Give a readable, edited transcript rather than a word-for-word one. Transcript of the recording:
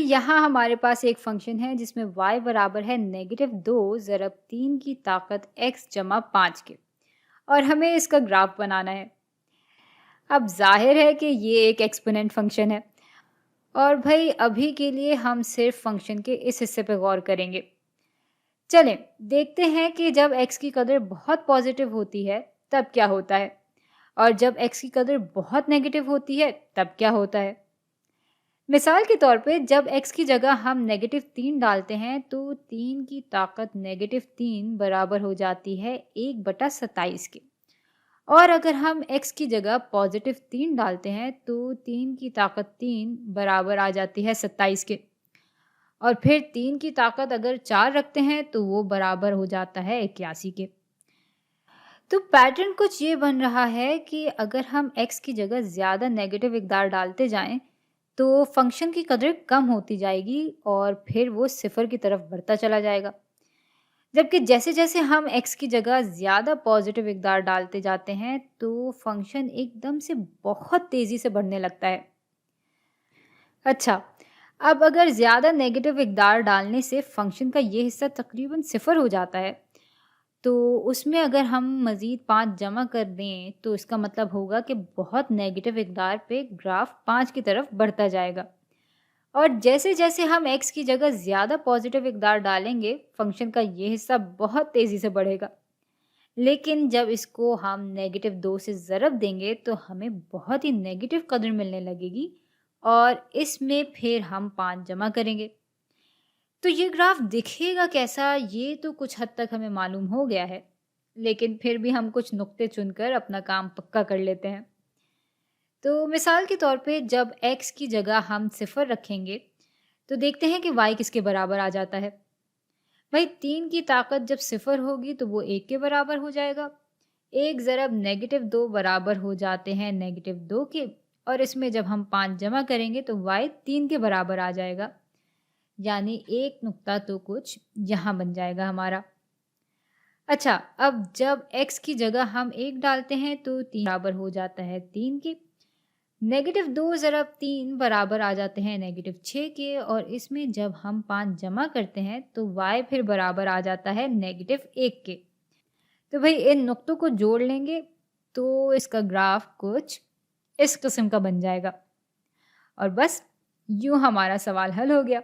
यहाँ हमारे पास एक फंक्शन है जिसमें y बराबर है -2 ज़रब 3 की ताकत x जमा 5 के, और हमें इसका ग्राफ बनाना है। अब जाहिर है कि ये एक एक्सपोनेंट फंक्शन है, और भाई अभी के लिए हम सिर्फ फंक्शन के इस हिस्से पे गौर करेंगे। चलें देखते हैं कि जब x की कदर बहुत पॉजिटिव होती है तब क्या होता है, और जब x की कदर बहुत नेगेटिव होती है तब क्या होता है। मिसाल के तौर पे जब x की जगह हम -3 डालते हैं तो 3 की ताकत -3 बराबर हो जाती है 1/27 के, और अगर हम x की जगह +3 डालते हैं तो 3 की ताकत 3 बराबर आ जाती है 27 के, और फिर 3 की ताकत अगर 4 रखते हैं तो वो बराबर हो जाता है 81 के। तो पैटर्न कुछ ये बन रहा है कि अगर हम x की जगह ज़्यादा नेगेटिव इकदार डालते जाएं तो फंक्शन की कदर कम होती जाएगी और फिर वो सिफर की तरफ बढ़ता चला जाएगा। जबकि जैसे जैसे हम x की जगह ज़्यादा पॉजिटिव इकदार डालते जाते हैं तो फंक्शन एकदम से बहुत तेज़ी से बढ़ने लगता है। अच्छा, अब अगर ज़्यादा नेगेटिव इकदार डालने से फंक्शन का ये हिस्सा तकरीबन सिफर हो जाता है, तो उसमें अगर हम मज़ीद 5 जमा कर दें तो इसका मतलब होगा कि बहुत नेगेटिव इकदार पे ग्राफ 5 की तरफ बढ़ता जाएगा, और जैसे जैसे हम x की जगह ज़्यादा पॉजिटिव इकदार डालेंगे फंक्शन का ये हिस्सा बहुत तेज़ी से बढ़ेगा। लेकिन जब इसको हम -2 से ज़रब देंगे तो हमें बहुत ही नेगेटिव कदर मिलने लगेगी, और इसमें फिर हम 5 जमा करेंगे। तो ये ग्राफ दिखेगा कैसा, ये तो कुछ हद तक हमें मालूम हो गया है, लेकिन फिर भी हम कुछ नुक्ते चुनकर अपना काम पक्का कर लेते हैं। तो मिसाल के तौर पे जब x की जगह हम सिफर रखेंगे तो देखते हैं कि y किसके बराबर आ जाता है। भाई 3 की ताकत जब सिफर होगी तो वो 1 के बराबर हो जाएगा। 1 ज़रब -2 बराबर हो जाते हैं -2 के, और इसमें जब हम 5 जमा करेंगे तो y 3 के बराबर आ जाएगा। यानी एक नुक्ता तो कुछ यहाँ बन जाएगा हमारा। अच्छा, अब जब x की जगह हम 1 डालते हैं तो 3 बराबर हो जाता है 3 के, -2 ज़रब 3 बराबर आ जाते हैं -6 के, और इसमें जब हम 5 जमा करते हैं तो y फिर बराबर आ जाता है -1 के। तो भाई इन नुक्तों को जोड़ लेंगे तो इसका ग्राफ कुछ इस किस्म का बन जाएगा, और बस यूँ हमारा सवाल हल हो गया।